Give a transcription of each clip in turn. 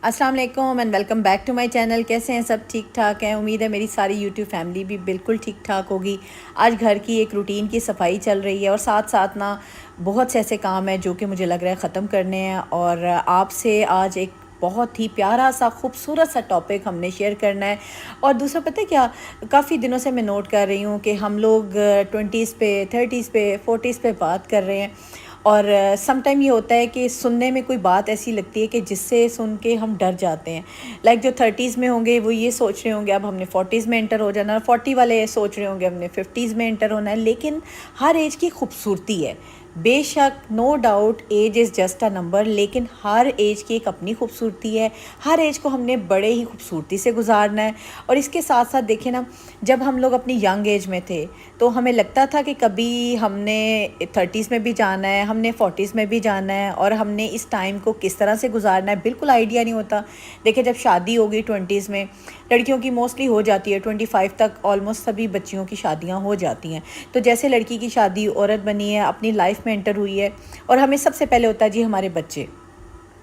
अस्सलाम वालेकुम and welcome back to my channel. कैसे हैं सब? ठीक ठाक हैं। उम्मीद है मेरी सारी यूट्यूब फैमिली भी बिल्कुल ठीक ठाक होगी। आज घर की एक रूटीन की सफाई चल रही है और साथ साथ ना बहुत से ऐसे काम हैं जो कि मुझे लग रहा है ख़त्म करने हैं। और आपसे आज एक बहुत ही प्यारा सा खूबसूरत सा टॉपिक हमने शेयर करना है। और दूसरा पता है क्या, काफ़ी दिनों से मैं नोट कर रही हूँ कि हम लोग 20s पे, 30s पे, 40s पे बात कर रहे हैं। और सम टाइम ये होता है कि सुनने में कोई बात ऐसी लगती है कि जिससे सुन के हम डर जाते हैं। लाइक जो 30s में होंगे वो ये सोच रहे होंगे अब हमने 40s में एंटर हो जाना, 40 वाले सोच रहे होंगे हमने 50s में एंटर होना है। लेकिन हर एज की खूबसूरती है। बेशक no doubt age is just a number, लेकिन हर एज की एक अपनी खूबसूरती है। हर एज को हमने बड़े ही खूबसूरती से गुजारना है। और इसके साथ साथ देखें ना, जब हम लोग अपनी यंग एज में थे तो हमें लगता था कि कभी हमने 30s में भी जाना है, हमने 40s में भी जाना है और हमने इस टाइम को किस तरह से गुजारना है बिल्कुल आइडिया नहीं होता। देखिए जब शादी होगी 20s में, लड़कियों की मोस्टली हो जाती है 25 तक, ऑलमोस्ट सभी बच्चियों की शादियां हो जाती हैं। तो जैसे लड़की की शादी औरत बनी है, अपनी लाइफ में एंटर हुई है और हमें सबसे पहले होता है जी हमारे बच्चे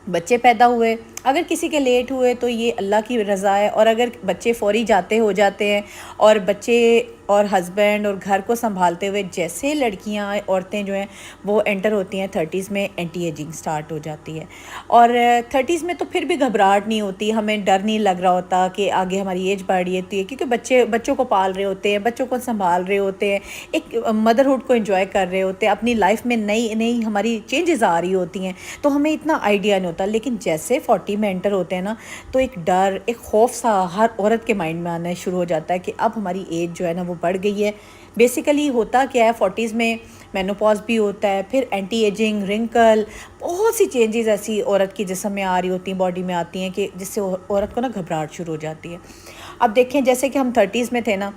बच्चे पैदा हुए। अगर किसी के लेट हुए तो ये अल्लाह की रज़ा है, और अगर बच्चे फ़ौरी जाते हो जाते हैं और बच्चे और हस्बैंड और घर को संभालते हुए जैसे लड़कियां औरतें जो हैं वो एंटर होती हैं 30s में, एंटी एजिंग स्टार्ट हो जाती है। और 30s में तो फिर भी घबराहट नहीं होती, हमें डर नहीं लग रहा होता कि आगे हमारी एज बढ़ रही होती है, क्योंकि बच्चों को पाल रहे होते हैं, बच्चों को संभाल रहे होते हैं, एक मदरहुड को एंजॉय कर रहे होते हैं, अपनी लाइफ में नई नई हमारी चेंजेस आ रही होती हैं, तो हमें इतना आइडिया नहीं होता। लेकिन जैसे 40 में एंटर होते हैं ना, तो एक डर, एक खौफ सा हर औरत के माइंड में आना शुरू हो जाता है कि अब हमारी एज जो है ना वो बढ़ गई है। बेसिकली होता क्या है, 40s में मेनोपॉज भी होता है, फिर एंटी एजिंग, रिंकल, बहुत सी चेंजेस ऐसी औरत की जिस्म में आ रही होती हैं, बॉडी में आती हैं कि जिससे औरत को ना घबराहट शुरू हो जाती है। अब देखें जैसे कि हम 30s में थे ना,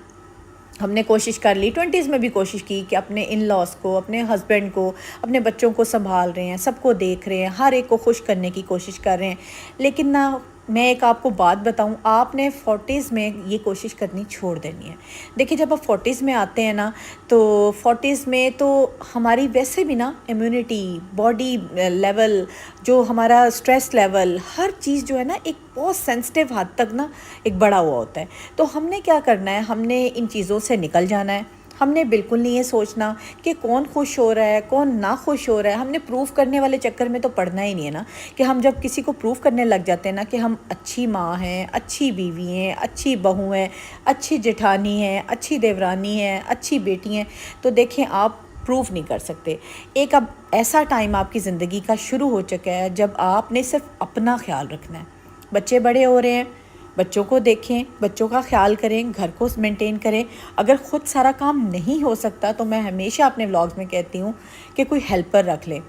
हमने कोशिश कर ली, 20s में भी कोशिश की कि अपने इन लॉस को, अपने हस्बैंड को, अपने बच्चों को संभाल रहे हैं, सबको देख रहे हैं, हर एक को खुश करने की कोशिश कर रहे हैं। लेकिन ना मैं एक आपको बात बताऊं, आपने 40s में ये कोशिश करनी छोड़ देनी है। देखिए जब आप 40s में आते हैं ना, तो 40s में तो हमारी वैसे भी ना इम्यूनिटी, बॉडी लेवल, जो हमारा स्ट्रेस लेवल, हर चीज़ जो है ना एक बहुत सेंसिटिव हद तक ना एक बढ़ा हुआ होता है। तो हमने क्या करना है, हमने इन चीज़ों से निकल जाना है। हमने बिल्कुल नहीं ये सोचना कि कौन खुश हो रहा है, कौन ना खुश हो रहा है। हमने प्रूफ करने वाले चक्कर में तो पड़ना ही नहीं है ना, कि हम जब किसी को प्रूफ करने लग जाते हैं ना कि हम अच्छी माँ हैं, अच्छी बीवी हैं, अच्छी बहू हैं, अच्छी जेठानी हैं, अच्छी देवरानी हैं, अच्छी बेटी हैं, तो देखें आप प्रूफ नहीं कर सकते। एक अब ऐसा टाइम आपकी ज़िंदगी का शुरू हो चुका है जब आपने सिर्फ अपना ख्याल रखना है। बच्चे बड़े हो रहे हैं, बच्चों को देखें, बच्चों का ख्याल करें, घर को मेंटेन करें। अगर ख़ुद सारा काम नहीं हो सकता तो मैं हमेशा अपने व्लॉग्स में कहती हूँ कि कोई हेल्पर रख लें।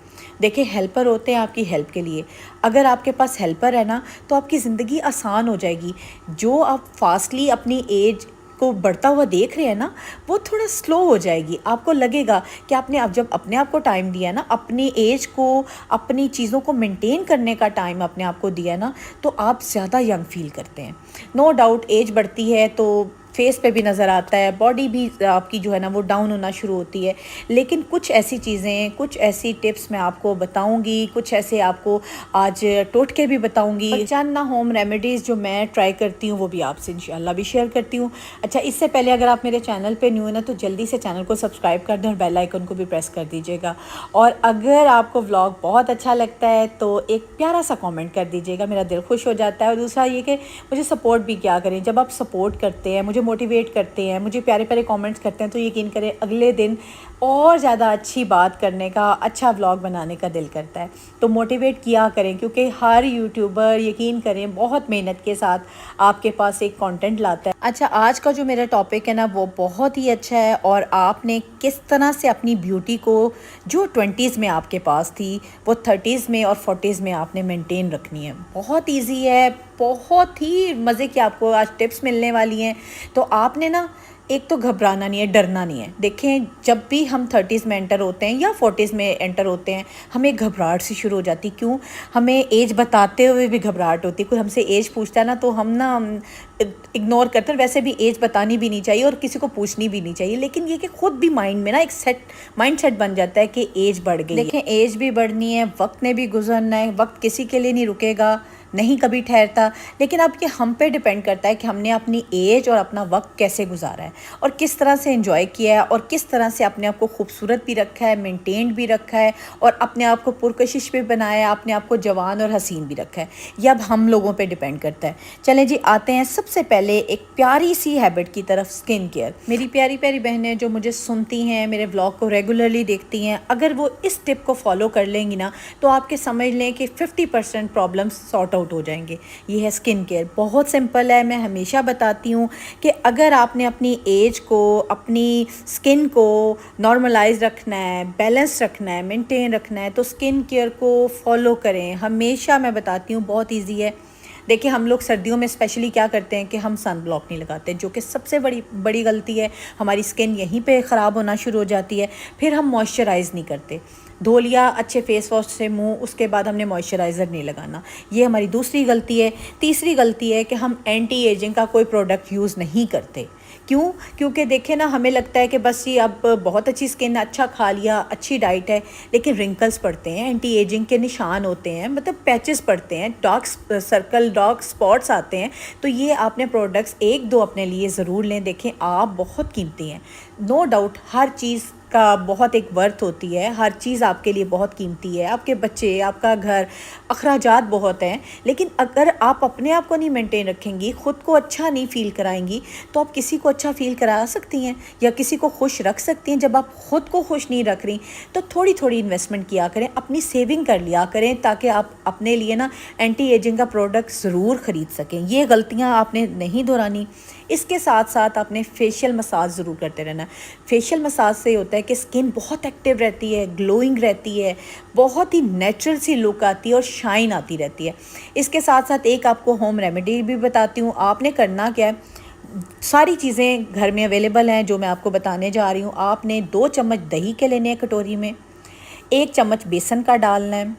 देखिए हेल्पर होते हैं आपकी हेल्प के लिए। अगर आपके पास हेल्पर है ना, तो आपकी ज़िंदगी आसान हो जाएगी। जो आप फास्टली अपनी एज को बढ़ता हुआ देख रहे हैं ना, वो थोड़ा स्लो हो जाएगी। आपको लगेगा कि आपने अब जब अपने आप को टाइम दिया ना, अपनी एज को, अपनी चीज़ों को मेंटेन करने का टाइम अपने आप को दिया ना, तो आप ज़्यादा यंग फील करते हैं। नो डाउट एज बढ़ती है तो फेस पे भी नज़र आता है, बॉडी भी आपकी जो है ना वो डाउन होना शुरू होती है। लेकिन कुछ ऐसी चीज़ें, कुछ ऐसी टिप्स मैं आपको बताऊंगी, कुछ ऐसे आपको आज टोटके भी बताऊंगी, और चंद ना होम रेमेडीज़ जो मैं ट्राई करती हूँ वो भी आपसे इंशाल्लाह भी शेयर करती हूँ। अच्छा, इससे पहले अगर आप मेरे चैनल पे न्यू है ना, तो जल्दी से चैनल को सब्सक्राइब कर दें और बेल आइकन को भी प्रेस कर दीजिएगा। और अगर आपको व्लॉग बहुत अच्छा लगता है तो एक प्यारा सा कॉमेंट कर दीजिएगा, मेरा दिल खुश हो जाता है। और दूसरा ये कि मुझे सपोर्ट भी क्या करें, जब आप सपोर्ट करते हैं, मुझे मोटिवेट करते हैं, मुझे प्यारे प्यारे कमेंट्स करते हैं, तो यकीन करें अगले दिन और ज़्यादा अच्छी बात करने का, अच्छा व्लॉग बनाने का दिल करता है। तो मोटिवेट किया करें, क्योंकि हर यूट्यूबर यकीन करें बहुत मेहनत के साथ आपके पास एक कंटेंट लाता है। अच्छा, आज का जो मेरा टॉपिक है ना वो बहुत ही अच्छा है, और आपने किस तरह से अपनी ब्यूटी को जो 20s में आपके पास थी वो 30s में और 40s में आपने मेंटेन रखनी है। बहुत ईजी है, बहुत ही मज़े की आपको आज टिप्स मिलने वाली हैं। तो आपने ना एक तो घबराना नहीं है, डरना नहीं है। देखें जब भी हम 30s में एंटर होते हैं या 40s में एंटर होते हैं, हमें घबराहट सी शुरू हो जाती। क्यों? हमें एज बताते हुए भी घबराहट होती। कोई हमसे एज पूछता है ना तो हम ना इग्नोर करते हैं। वैसे भी एज बतानी भी नहीं चाहिए और किसी को पूछनी भी नहीं चाहिए, लेकिन ये कि खुद भी माइंड में ना एक माइंड सेट बन जाता है कि एज बढ़ गई है। देखें एज भी बढ़नी है, वक्त ने भी गुजरना है, वक्त किसी के लिए नहीं रुकेगा। नहीं कभी ठहरता। लेकिन अब ये हम पे डिपेंड करता है कि हमने अपनी एज और अपना वक्त कैसे गुजारा है और किस तरह से एंजॉय किया है और किस तरह से अपने आप को खूबसूरत भी रखा है, मेंटेन्ड भी रखा है और अपने आप को पुरकशिश भी बनाया है, अपने आप को जवान और हसीन भी रखा है। ये अब हम लोगों पे डिपेंड करता है। चलें जी, आते हैं सबसे पहले एक प्यारी सी हैबिट की तरफ, स्किन केयर। मेरी प्यारी प्यारी बहनें जो मुझे सुनती हैं, मेरे व्लॉग को रेगुलरली देखती हैं, अगर वो इस टिप को फॉलो कर लेंगी ना तो आपके समझ लें कि 50% प्रॉब्लम्स सॉर्ट आउट हो जाएंगे। ये है स्किन केयर। बहुत सिंपल है। मैं हमेशा बताती हूँ कि अगर आपने अपनी एज को, अपनी स्किन को नॉर्मलाइज रखना है, बैलेंस रखना है, मेंटेन रखना है तो स्किन केयर को फॉलो करें। हमेशा मैं बताती हूँ, बहुत ईजी है। देखिए, हम लोग सर्दियों में स्पेशली क्या करते हैं कि हम सन ब्लॉक नहीं लगाते, जो कि सबसे बड़ी गलती है। हमारी स्किन यहीं पे ख़राब होना शुरू हो जाती है। फिर हम मॉइस्चराइज़ नहीं करते। धो लिया अच्छे फेस वॉश से मुंह, उसके बाद हमने मॉइस्चराइज़र नहीं लगाना। ये हमारी दूसरी गलती है। तीसरी गलती है कि हम एंटी एजिंग का कोई प्रोडक्ट यूज़ नहीं करते। क्यों? क्योंकि देखें ना, हमें लगता है कि बस ये अब बहुत अच्छी स्किन, अच्छा खा लिया, अच्छी डाइट है, लेकिन रिंकल्स पड़ते हैं, एंटी एजिंग के निशान होते हैं, मतलब पैचेस पड़ते हैं, डार्क सर्कल, डार्क स्पॉट्स आते हैं। तो ये आपने प्रोडक्ट्स एक दो अपने लिए ज़रूर लें। देखें, आप बहुत कीमती हैं, नो डाउट। हर चीज़ का बहुत एक वर्थ होती है, हर चीज़ आपके लिए बहुत कीमती है। आपके बच्चे, आपका घर, अखराजात बहुत हैं, लेकिन अगर आप अपने आप को नहीं मेंटेन रखेंगी, ख़ुद को अच्छा नहीं फ़ील कराएंगी, तो आप किसी को अच्छा फ़ील करा सकती हैं या किसी को खुश रख सकती हैं। जब आप ख़ुद को खुश नहीं रख रही तो थोड़ी थोड़ी इन्वेस्टमेंट किया करें, अपनी सेविंग कर लिया करें, ताकि आप अपने लिए ना एंटी एजिंग का प्रोडक्ट ज़रूर ख़रीद सकें। ये गलतियाँ आपने नहीं दोहरानी। इसके साथ साथ आपने फेशियल मसाज ज़रूर करते रहना। फेशियल मसाज से होता है कि स्किन बहुत एक्टिव रहती है, ग्लोइंग रहती है, बहुत ही नेचुरल सी लुक आती है और शाइन आती रहती है। इसके साथ साथ एक आपको होम रेमेडी भी बताती हूँ। आपने करना क्या है, सारी चीज़ें घर में अवेलेबल हैं जो मैं आपको बताने जा रही हूँ। आपने 2 चम्मच दही के लेने हैं कटोरी में, 1 चम्मच बेसन का डालना है,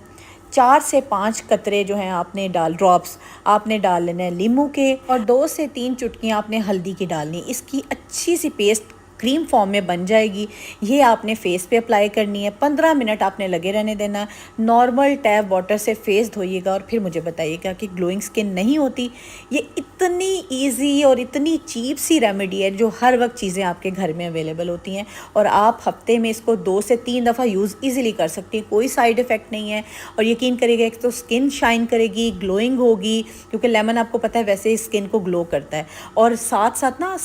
4 से 5 कतरे जो हैं आपने ड्रॉप्स आपने डाल लेना है लींबू के, और 2 से 3 चुटकियाँ आपने हल्दी की डालनी। इसकी अच्छी सी पेस्ट क्रीम फॉर्म में बन जाएगी। ये आपने फेस पे अप्लाई करनी है। 15 मिनट आपने लगे रहने देना। नॉर्मल टैप वाटर से फेस धोइएगा और फिर मुझे बताइएगा कि ग्लोइंग स्किन नहीं होती। ये इतनी इजी और इतनी चीप सी रेमेडी है जो हर वक्त चीज़ें आपके घर में अवेलेबल होती हैं और आप हफ्ते में इसको 2 से 3 दफ़ा यूज़ ईज़िली कर सकती हैं। कोई साइड इफ़ेक्ट नहीं है और यकीन करिएगा, एक तो स्किन शाइन करेगी, ग्लोइंग होगी, क्योंकि लेमन आपको पता है वैसे ही स्किन को ग्लो करता है। और साथ साथ ना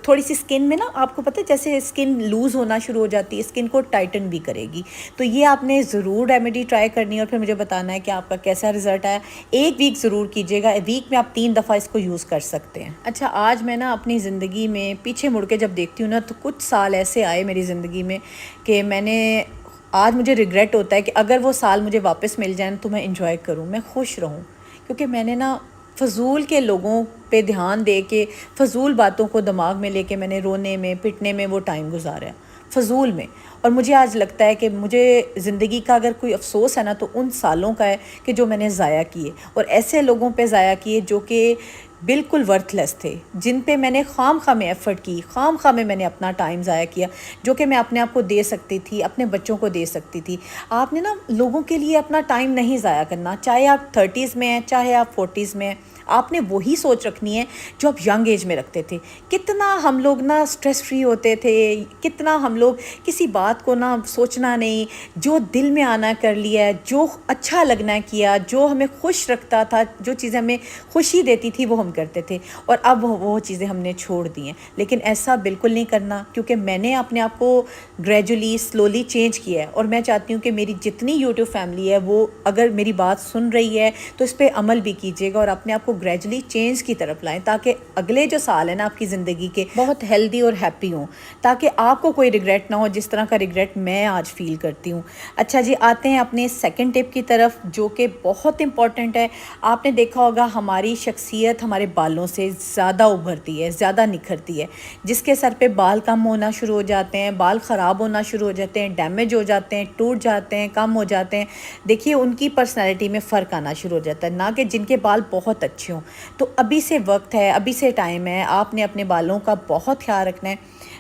थोड़ी सी स्किन में ना, आपको पता है जैसे स्किन लूज़ होना शुरू हो जाती है, स्किन को टाइटन भी करेगी। तो ये आपने ज़रूर रेमेडी ट्राई करनी है और फिर मुझे बताना है कि आपका कैसा रिज़ल्ट आया। 1 वीक ज़रूर कीजिएगा। वीक में आप 3 दफ़ा इसको यूज़ कर सकते हैं। अच्छा, आज मैं ना अपनी ज़िंदगी में पीछे मुड़ के जब देखती हूँ ना, तो कुछ साल ऐसे आए मेरी ज़िंदगी में कि आज मुझे रिग्रेट होता है कि अगर वो साल मुझे वापस मिल जाए तो मैं इंजॉय करूँ, मैं खुश रहूँ। क्योंकि मैंने ना फ़जूल के लोगों पे ध्यान दे के, फ़जूल बातों को दिमाग में लेके मैंने रोने में, पिटने में वो टाइम गुजारा, फ़जूल में। और मुझे आज लगता है कि मुझे ज़िंदगी का अगर कोई अफ़सोस है ना, तो उन सालों का है कि जो मैंने ज़ाया किए, और ऐसे लोगों पे ज़ाया किए जो कि बिल्कुल वर्थलेस थे, जिन पे मैंने खामखा में एफ़र्ट की, खामखा में मैंने अपना टाइम ज़ाया किया, जो कि मैं अपने आप को दे सकती थी, अपने बच्चों को दे सकती थी। आपने ना लोगों के लिए अपना टाइम नहीं ज़ाया करना, चाहे आप 30s में हैं, चाहे आप 40s में हैं। आपने वही सोच रखनी है जो आप यंग एज में रखते थे। कितना हम लोग ना स्ट्रेस फ्री होते थे, कितना हम लोग किसी बात को ना सोचना नहीं, जो दिल में आना कर लिया, जो अच्छा लगना किया, जो हमें खुश रखता था, जो चीज़ें हमें खुशी देती थी वो हम करते थे। और अब वो चीज़ें हमने छोड़ दी हैं। लेकिन ऐसा बिल्कुल नहीं करना, क्योंकि मैंने अपने आप को ग्रेजुअली, स्लोली चेंज किया है। और मैं चाहती हूँ कि मेरी जितनी यूट्यूब फैमिली है वो अगर मेरी बात सुन रही है तो इस पर अमल भी कीजिएगा और अपने आप को ग्रेजुअली चेंज की तरफ लाएं, ताकि अगले जो साल है ना आपकी ज़िंदगी के बहुत हेल्दी और हैप्पी हों, ताकि आपको कोई रिग्रेट ना हो जिस तरह का रिग्रेट मैं आज फील करती हूँ। अच्छा जी, आते हैं अपने सेकंड टिप की तरफ, जो कि बहुत इंपॉर्टेंट है। आपने देखा होगा हमारी शख्सियत हमारे बालों से ज़्यादा उभरती है, ज़्यादा निखरती है। जिसके सर पे बाल कम होना शुरू हो जाते हैं, बाल ख़राब होना शुरू हो जाते हैं, डैमेज हो जाते हैं, टूट जाते हैं, कम हो जाते हैं, देखिए उनकी पर्सनैलिटी में फ़र्क आना शुरू हो जाता है। ना कि जिनके बाल बहुत अच्छे हों। तो अभी से वक्त है, अभी से टाइम है, आपने अपने बालों का बहुत ख्याल रखना है।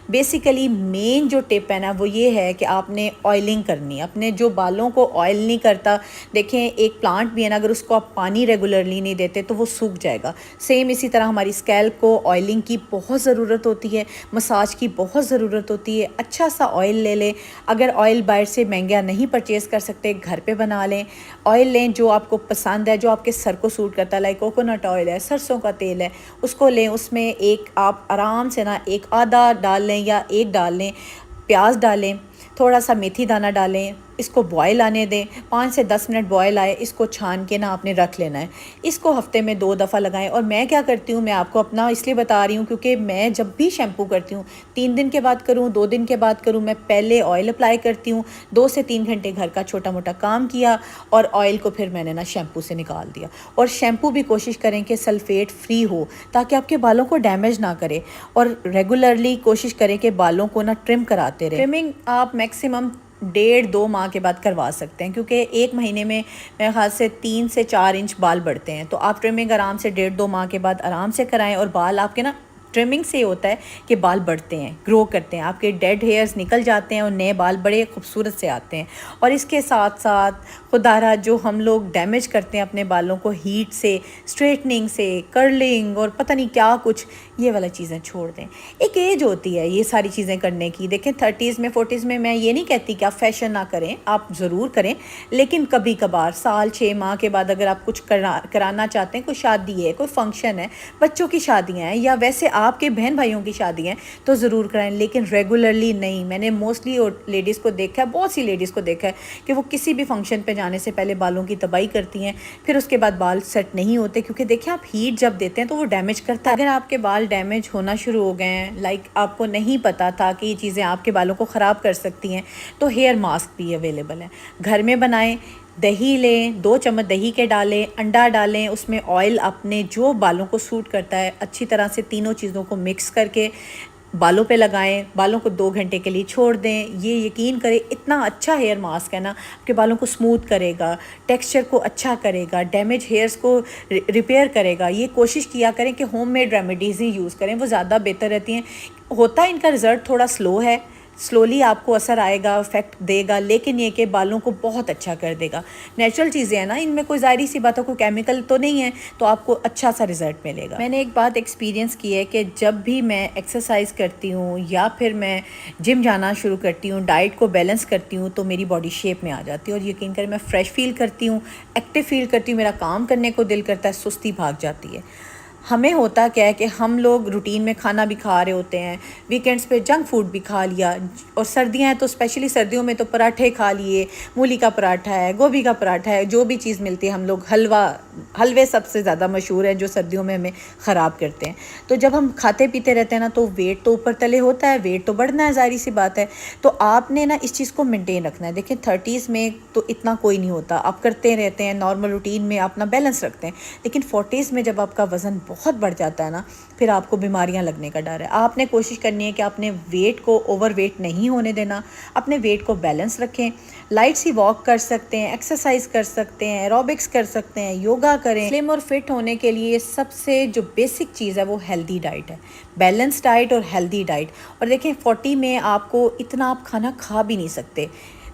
बेसिकली मेन जो टिप है ना वो ये है कि आपने ऑयलिंग करनी है। अपने जो बालों को ऑयल नहीं करता, देखें एक प्लांट भी है ना, अगर उसको आप पानी रेगुलरली नहीं देते तो वो सूख जाएगा। सेम इसी तरह हमारी स्कैल्प को ऑयलिंग की बहुत ज़रूरत होती है, मसाज की बहुत ज़रूरत होती है। अच्छा सा ऑयल ले लें, अगर ऑयल बाहर से महंगा नहीं परचेज़ कर सकते घर पे बना लें। ऑयल लें जो आपको पसंद है, जो आपके सर को सूट करता है, लाइक कोकोनट ऑयल है, सरसों का तेल है, उसको लें। उसमें एक आप आराम से ना एक आधा डाल लें या एक डाल लें, प्याज डालें, थोड़ा सा मेथी दाना डालें, इसको बॉयल आने दें। 5 से 10 मिनट बॉयल आए, इसको छान के ना आपने रख लेना है। इसको हफ्ते में 2 दफ़ा लगाएं। और मैं क्या करती हूँ, मैं आपको अपना इसलिए बता रही हूँ क्योंकि मैं जब भी शैम्पू करती हूँ 3 दिन के बाद करूँ, 2 दिन के बाद करूँ, मैं पहले ऑयल अप्लाई करती हूँ, 2 से 3 घंटे घर का छोटा मोटा काम किया और ऑयल को फिर मैंने ना शैम्पू से निकाल दिया। और शैम्पू भी कोशिश करें कि सल्फेट फ्री हो ताकि आपके बालों को डैमेज ना करे। और रेगुलरली कोशिश करें कि बालों को ना ट्रिम कराते रहें। ट्रिमिंग आप मैक्सिमम 1.5-2 माह के बाद करवा सकते हैं, क्योंकि 1 महीने में मेरे ख्याल से 3 से 4 इंच बाल बढ़ते हैं। तो आप ट्रिमिंग आराम से 1.5-2 माह के बाद आराम से कराएं। और बाल आपके ना, ट्रिमिंग से होता है कि बाल बढ़ते हैं, ग्रो करते हैं, आपके डेड हेयर्स निकल जाते हैं और नए बाल बड़े खूबसूरत से आते हैं। और इसके साथ साथ खुदारा जो हम लोग डैमेज करते हैं अपने बालों को हीट से, स्ट्रेटनिंग से, कर्लिंग और पता नहीं क्या कुछ, ये वाला चीज़ें छोड़ दें। एक एज होती है ये सारी चीज़ें करने की। देखें 30s में 40s में मैं ये नहीं कहती कि आप फैशन ना करें, आप ज़रूर करें, लेकिन कभी कभार साल 6 माह के बाद अगर आप कुछ कराना चाहते हैं, कोई शादी है, कोई फंक्शन है, बच्चों की शादियाँ हैं या वैसे आपके बहन भाइयों की शादी हैं, तो ज़रूर कराएं, लेकिन रेगुलरली नहीं। मैंने मोस्टली लेडीज़ को देखा है, बहुत सी लेडीज़ को देखा है कि वो किसी भी फंक्शन पे जाने से पहले बालों की तबाही करती हैं, फिर उसके बाद बाल सेट नहीं होते। क्योंकि देखिए आप हीट जब देते हैं तो वो डैमेज करता है। अगर आपके बाल डैमेज होना शुरू हो गए हैं, लाइक आपको नहीं पता था कि ये चीज़ें आपके बालों को ख़राब कर सकती हैं, तो हेयर मास्क भी अवेलेबल है, घर में बनाएं। दही लें, 2 चम्मच दही के डालें, अंडा डालें, उसमें ऑयल अपने जो बालों को सूट करता है अच्छी तरह से तीनों चीज़ों को मिक्स करके बालों पे लगाएं। बालों को 2 घंटे के लिए छोड़ दें। ये यकीन करें इतना अच्छा हेयर मास्क है ना, आपके बालों को स्मूथ करेगा, टेक्सचर को अच्छा करेगा, डैमेज हेयर्स को रिपेयर करेगा। ये कोशिश किया करें कि होममेड रेमेडीज़ ही यूज़ करें, वो ज़्यादा बेहतर रहती हैं। होता है इनका रिज़ल्ट थोड़ा स्लो है, स्लोली आपको असर आएगा, इफेक्ट देगा, लेकिन ये कि बालों को बहुत अच्छा कर देगा। नेचुरल चीज़ें हैं ना, इनमें कोई ज़ाहिर सी बात है, कोई केमिकल तो नहीं है, तो आपको अच्छा सा रिज़ल्ट मिलेगा। मैंने एक बात एक्सपीरियंस की है कि जब भी मैं एक्सरसाइज करती हूँ या फिर मैं जिम जाना शुरू करती हूँ, डाइट को बैलेंस करती हूँ, तो मेरी बॉडी शेप में आ जाती है और यकीन करें मैं फ़्रेश फील करती हूँ, एक्टिव फील करती हूँ, मेरा काम करने को दिल करता है, सुस्ती भाग जाती है। हमें होता क्या है कि हम लोग रूटीन में खाना भी खा रहे होते हैं, वीकेंड्स पे जंक फूड भी खा लिया, और सर्दियां हैं तो स्पेशली सर्दियों में तो पराठे खा लिए, मूली का पराठा है, गोभी का पराठा है, जो भी चीज़ मिलती है हम लोग, हलवे सबसे ज़्यादा मशहूर है जो सर्दियों में हमें ख़राब करते हैं। तो जब हम खाते पीते रहते हैं ना, तो वेट तो ऊपर तले होता है, वेट तो बढ़ना है, ज़ाहिर सी बात है। तो आपने ना इस चीज़ को मेंटेन रखना है। देखें 30s में तो इतना कोई नहीं होता, आप करते रहते हैं नॉर्मल रूटीन में, अपना बैलेंस रखते हैं, लेकिन 40s में जब आपका वज़न बहुत बढ़ जाता है ना, फिर आपको बीमारियां लगने का डर है। आपने कोशिश करनी है कि अपने वेट को ओवर वेट नहीं होने देना, अपने वेट को बैलेंस रखें। लाइट सी वॉक कर सकते हैं, एक्सरसाइज कर सकते हैं, एरोबिक्स कर सकते हैं, योगा करें। स्लिम और फिट होने के लिए सबसे जो बेसिक चीज़ है वो हेल्दी डाइट है, बैलेंस डाइट और हेल्दी डाइट। और देखें 40 में आपको इतना आप खाना खा भी नहीं सकते।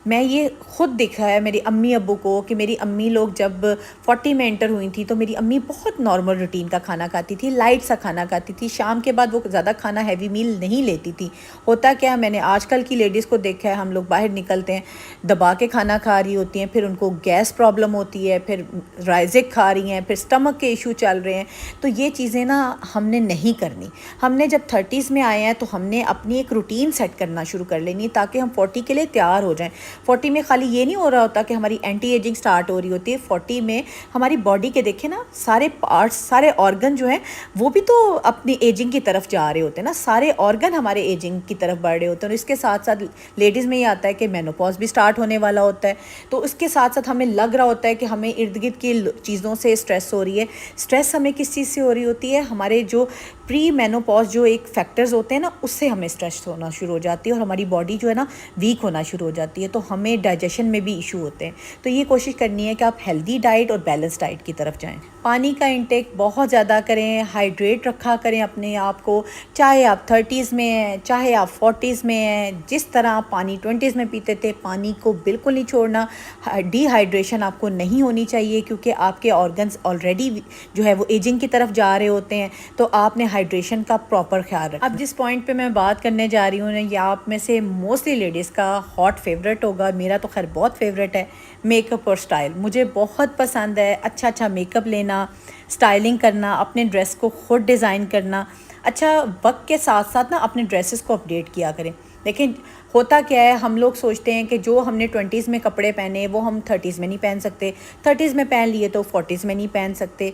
मैं ये ख़ुद देखा है मेरी अम्मी अब्बू को, कि मेरी अम्मी लोग जब 40 में एंटर हुई थी तो मेरी अम्मी बहुत नॉर्मल रूटीन का खाना खाती थी, लाइट सा खाना खाती थी। शाम के बाद वो ज़्यादा खाना हैवी मील नहीं लेती थी। होता क्या, मैंने आजकल की लेडीज़ को देखा है, हम लोग बाहर निकलते हैं दबा के खाना खा रही होती हैं, फिर उनको गैस प्रॉब्लम होती है, फिर राइज़िक खा रही हैं, फिर स्टमक के इशू चल रहे हैं। तो ये चीज़ें ना हमने नहीं करनी। हमने जब 30s में आए हैं तो हमने अपनी एक रूटीन सेट करना शुरू कर लेनी, ताकि हम 40 के लिए तैयार हो जाएं। 40 में खाली ये नहीं हो रहा होता कि हमारी एंटी एजिंग स्टार्ट हो रही होती है। 40 में हमारी बॉडी के देखें ना, सारे पार्ट्स, सारे ऑर्गन जो हैं वो भी तो अपनी एजिंग की तरफ जा रहे होते हैं ना, सारे ऑर्गन हमारे एजिंग की तरफ बढ़ रहे होते हैं। और इसके साथ साथ लेडीज़ में ये आता है कि मेनोपॉज भी स्टार्ट होने वाला होता है। तो उसके साथ साथ हमें लग रहा होता है कि हमें इर्द गिर्द की चीज़ों से स्ट्रेस हो रही है। स्ट्रेस हमें किस चीज़ से हो रही होती है, हमारे जो प्री मेनोपॉज जो एक फैक्टर्स होते हैं ना, उससे हमें स्ट्रेस होना शुरू हो जाती है और हमारी बॉडी जो है ना वीक होना शुरू हो जाती है, तो हमें डाइजेशन में भी इशू होते हैं। तो ये कोशिश करनी है कि आप हेल्दी डाइट और बैलेंस डाइट की तरफ जाएं। पानी का इंटेक बहुत ज़्यादा करें, हाइड्रेट रखा करें अपने आप को, चाहे आप 30s में हैं, चाहे आप 40s में हैं। जिस तरह आप पानी 20s में पीते थे, पानी को बिल्कुल नहीं छोड़ना। डिहाइड्रेशन आपको नहीं होनी चाहिए, क्योंकि आपके ऑर्गन्स ऑलरेडी जो है वो एजिंग की तरफ जा रहे होते हैं, तो आपने हाइड्रेशन का प्रॉपर ख्याल रखना। अब जिस पॉइंट पे मैं बात करने जा रही हूँ ना, ये आप में से मोस्टली लेडीज़ का हॉट फेवरेट होगा, मेरा तो खैर बहुत फेवरेट है, मेकअप और स्टाइल। मुझे बहुत पसंद है अच्छा अच्छा मेकअप लेना, स्टाइलिंग करना, अपने ड्रेस को ख़ुद डिज़ाइन करना। अच्छा, वक्त के साथ साथ ना अपने ड्रेसेस को अपडेट किया करें। लेकिन होता क्या है, हम लोग सोचते हैं कि जो हमने 20s में कपड़े पहने वो हम 30s में नहीं पहन सकते, 30s में पहन लिए तो 40s में नहीं पहन सकते।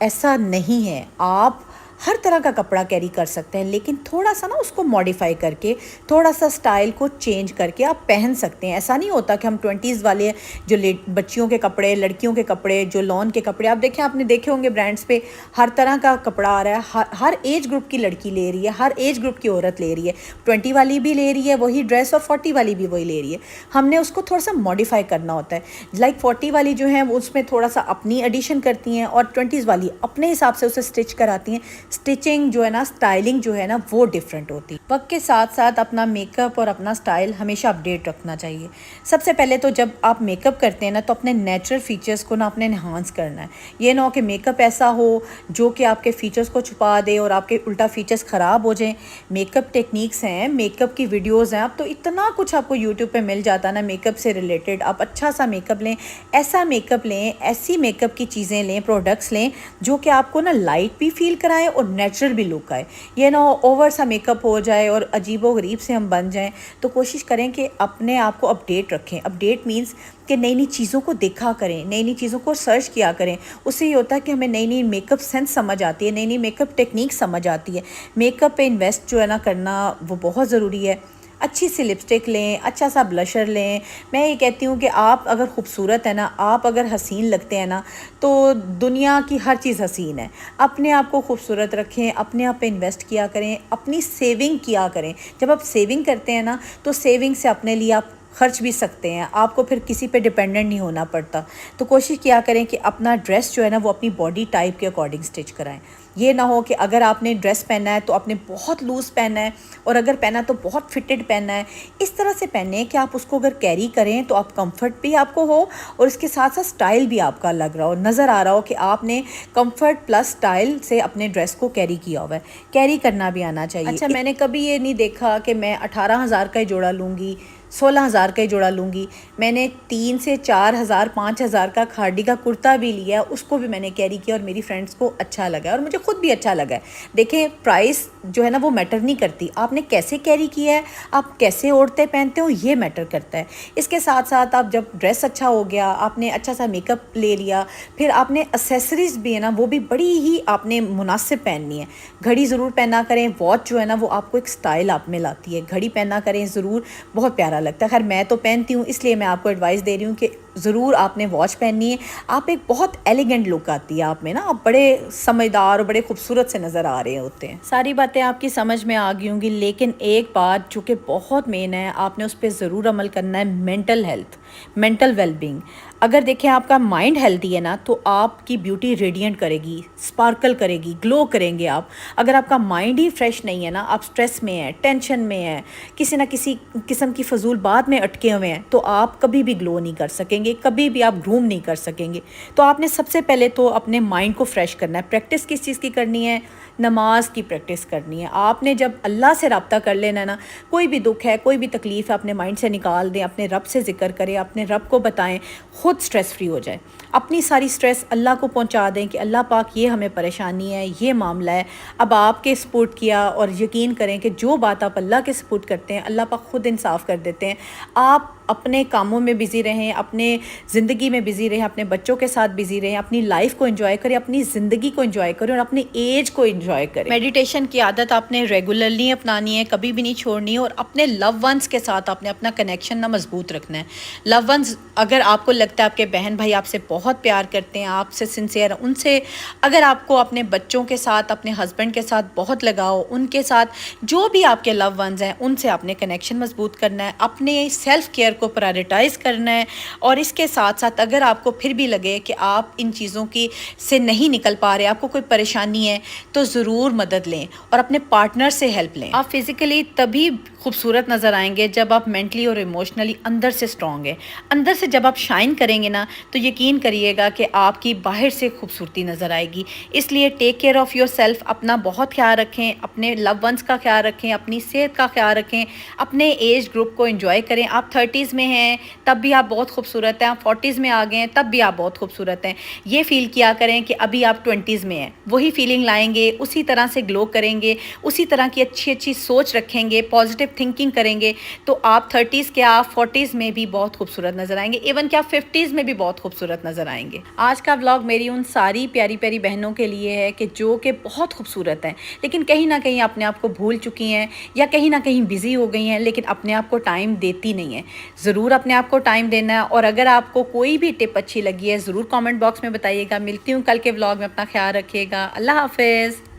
ऐसा नहीं है, आप हर तरह का कपड़ा कैरी कर सकते हैं, लेकिन थोड़ा सा ना उसको मॉडिफाई करके, थोड़ा सा स्टाइल को चेंज करके आप पहन सकते हैं। ऐसा नहीं होता कि हम 20s वाले जो बच्चियों के कपड़े, लड़कियों के कपड़े, जो लॉन के कपड़े, आप देखें, आपने देखे होंगे ब्रांड्स पे हर तरह का कपड़ा आ रहा है, हर एज ग्रुप की लड़की ले रही है, हर एज ग्रुप की औरत ले रही है। 20 वाली भी ले रही है वही ड्रेस और 40 वाली भी वही ले रही है। हमने उसको थोड़ा सा मॉडिफाई करना होता है। लाइक 40 वाली जो है वो उसमें थोड़ा सा अपनी एडिशन करती हैं और 20s वाली अपने हिसाब से उसे स्टिच कराती हैं। स्टिचिंग जो है ना, स्टाइलिंग जो है ना, वो डिफरेंट होती है। वक्त के साथ साथ अपना मेकअप और अपना स्टाइल हमेशा अपडेट रखना चाहिए। सबसे पहले तो जब आप मेकअप करते हैं ना, तो अपने नेचुरल फीचर्स को ना अपने इन्हांस करना है। ये ना हो कि मेकअप ऐसा हो जो कि आपके फीचर्स को छुपा दे और आपके उल्टा फीचर्स ख़राब हो जाएं। मेकअप टेक्निक्स हैं, मेकअप की वीडियोज़ हैं, अब तो इतना कुछ आपको यूट्यूब पे मिल जाता है ना मेकअप से रिलेटेड। आप अच्छा सा मेकअप लें, ऐसा मेकअप लें, ऐसी मेकअप की चीज़ें लें, प्रोडक्ट्स लें जो कि आपको ना लाइट भी फील कराएं और नेचुरल भी लुक आए। ये ना ओवर सा मेकअप हो जाए और अजीबो गरीब से हम बन जाएं। तो कोशिश करें कि अपने आप को अपडेट रखें। अपडेट मीन्स कि नई नई चीज़ों को देखा करें, नई नई चीज़ों को सर्च किया करें। उससे ये होता है कि हमें नई नई मेकअप सेंस समझ आती है, नई नई मेकअप टेक्निक समझ आती है। मेकअप पे इन्वेस्ट जो है ना करना वो बहुत ज़रूरी है। अच्छी सी लिपस्टिक लें, अच्छा सा ब्लशर लें। मैं ये कहती हूँ कि आप अगर खूबसूरत है ना, आप अगर हसीन लगते हैं ना, तो दुनिया की हर चीज़ हसीन है। अपने आप को खूबसूरत रखें, अपने आप पे इन्वेस्ट किया करें, अपनी सेविंग किया करें। जब आप सेविंग करते हैं ना, तो सेविंग से अपने लिए आप खर्च भी सकते हैं, आपको फिर किसी पे डिपेंडेंट नहीं होना पड़ता। तो कोशिश किया करें कि अपना ड्रेस जो है ना वो अपनी बॉडी टाइप के अकॉर्डिंग स्टिच कराएं। ये ना हो कि अगर आपने ड्रेस पहना है तो आपने बहुत लूज़ पहना है, और अगर पहना तो बहुत फिटेड पहना है। इस तरह से पहने कि आप उसको अगर कैरी करें तो आप कंफर्ट भी आपको हो और इसके साथ साथ स्टाइल भी आपका लग रहा हो, नज़र आ रहा हो कि आपने कंफर्ट प्लस स्टाइल से अपने ड्रेस को कैरी किया हुआ है। कैरी करना भी आना चाहिए। अच्छा, मैंने कभी ये नहीं देखा कि मैं 18,000 का ही जोड़ा लूँगी, 16,000 का ही जोड़ा लूँगी। मैंने 3 से 4,000 5,000 का खादी का कुर्ता भी लिया, उसको भी मैंने कैरी किया और मेरी फ्रेंड्स को अच्छा लगा और मुझे खुद भी अच्छा लगा है। देखें, प्राइस जो है ना वो मैटर नहीं करती, आपने कैसे कैरी किया है, आप कैसे ओढ़ते पहनते हो, ये मैटर करता है। इसके साथ साथ आप जब ड्रेस अच्छा हो गया, आपने अच्छा सा मेकअप ले लिया, फिर आपने एक्सेसरीज़ भी है ना वो भी बड़ी ही आपने मुनासिब पहननी है। घड़ी ज़रूर पहना करें, वॉच जो है ना वो आपको एक स्टाइल आप में लाती है। घड़ी पहना करें ज़रूर, बहुत प्यारा लगता है। खैर मैं तो पहनती हूँ, इसलिए मैं आपको एडवाइस दे रही हूँ कि ज़रूर आपने वॉच पहननी है। आप एक बहुत एलिगेंट लुक आती है आप में ना, आप बड़े समझदार और बड़े खूबसूरत से नज़र आ रहे होते हैं। सारी बातें आपकी समझ में आ गई होंगी, लेकिन एक बात जो कि बहुत मेन है, आपने उस पर ज़रूर अमल करना है, मेंटल हेल्थ, मेंटल वेलबींग। अगर देखें आपका माइंड हेल्दी है ना, तो आपकी ब्यूटी रेडिएंट करेगी, स्पार्कल करेगी, ग्लो करेंगे आप। अगर आपका माइंड ही फ्रेश नहीं है ना, आप स्ट्रेस में हैं, टेंशन में हैं, किसी ना किसी किस्म की फजूल बात में अटके हुए हैं, तो आप कभी भी ग्लो नहीं कर सकेंगे, कभी भी आप ग्रूम नहीं कर सकेंगे। तो आपने सबसे पहले तो अपने माइंड को फ्रेश करना है। प्रैक्टिस किस चीज़ की करनी है? नमाज की प्रैक्टिस करनी है। आपने जब अल्लाह से रब्ता कर लेना ना, कोई भी दुख है, कोई भी तकलीफ़ है, अपने माइंड से निकाल दें, अपने रब से ज़िक्र करें, अपने रब को बताएं, ख़ुद स्ट्रेस फ्री हो जाए। अपनी सारी स्ट्रेस अल्लाह को पहुंचा दें कि अल्लाह पाक ये हमें परेशानी है, ये मामला है, अब आपके सपोर्ट किया, और यकीन करें कि जो बात आप अल्लाह के सपोर्ट करते हैं, अल्लाह पाक ख़ुद इंसाफ कर देते हैं। आप आप अपने कामों में बिज़ी रहें, अपने ज़िंदगी में बिज़ी रहें, अपने बच्चों के साथ बिज़ी रहें, अपनी लाइफ को एंजॉय करें, अपनी ज़िंदगी को एंजॉय करें और अपनी एज को एंजॉय करें। मेडिटेशन की आदत आपने रेगुलरली अपनानी है, कभी भी नहीं छोड़नी है, और अपने लव वंस के साथ आपने अपना कनेक्शन ना मजबूत रखना है। लव वंस, अगर आपको लगता है आपके बहन भाई आपसे बहुत प्यार करते हैं, आपसे सिंसियर, उनसे अगर आपको अपने बच्चों के साथ, अपने हस्बैंड के साथ बहुत लगाओ, उनके साथ जो भी आपके लव वंस हैं उनसे आपने कनेक्शन मजबूत करना है, अपने सेल्फ केयर को प्रायोरिटाइज़ करना है। और इसके साथ साथ अगर आपको फिर भी लगे कि आप इन चीज़ों की से नहीं निकल पा रहे, आपको कोई परेशानी है, तो ज़रूर मदद लें और अपने पार्टनर से हेल्प लें। आप फिज़िकली तभी खूबसूरत नज़र आएंगे जब आप मेंटली और इमोशनली अंदर से स्ट्रॉन्ग हैं। अंदर से जब आप शाइन करेंगे ना, तो यकीन करिएगा कि आपकी बाहर से खूबसूरती नज़र आएगी। इसलिए take care of yourself, अपना बहुत ख्याल रखें, अपने लव वंस का ख्याल रखें, अपनी सेहत का ख्याल रखें, अपने एज ग्रुप को एंजॉय करें। आप 30s में हैं तब भी आप बहुत खूबसूरत हैं, आप 40s में आ गए हैं तब भी आप बहुत खूबसूरत हैं। ये फील किया करें कि अभी आप 20s में हैं, वही फीलिंग लाएंगे, उसी तरह से ग्लो करेंगे, उसी तरह की अच्छी अच्छी सोच रखेंगे, पॉजिटिव थिंकिंग करेंगे, तो आप 30s के, आप 40s में भी बहुत खूबसूरत नज़र आएंगे, इवन कि आप 50s में भी बहुत खूबसूरत नज़र आएंगे। आज का व्लॉग मेरी उन सारी प्यारी प्यारी बहनों के लिए है कि जो कि बहुत खूबसूरत हैं, लेकिन कहीं ना कहीं अपने आप को भूल चुकी हैं या कहीं ना कहीं बिज़ी हो गई हैं, लेकिन अपने आप को टाइम देती नहीं है। ज़रूर अपने आप को टाइम देना है। और अगर आपको कोई भी टिप अच्छी लगी है ज़रूर कमेंट बॉक्स में बताइएगा। मिलती हूँ कल के व्लॉग में, अपना ख्याल रखिएगा। अल्लाह हाफिज़।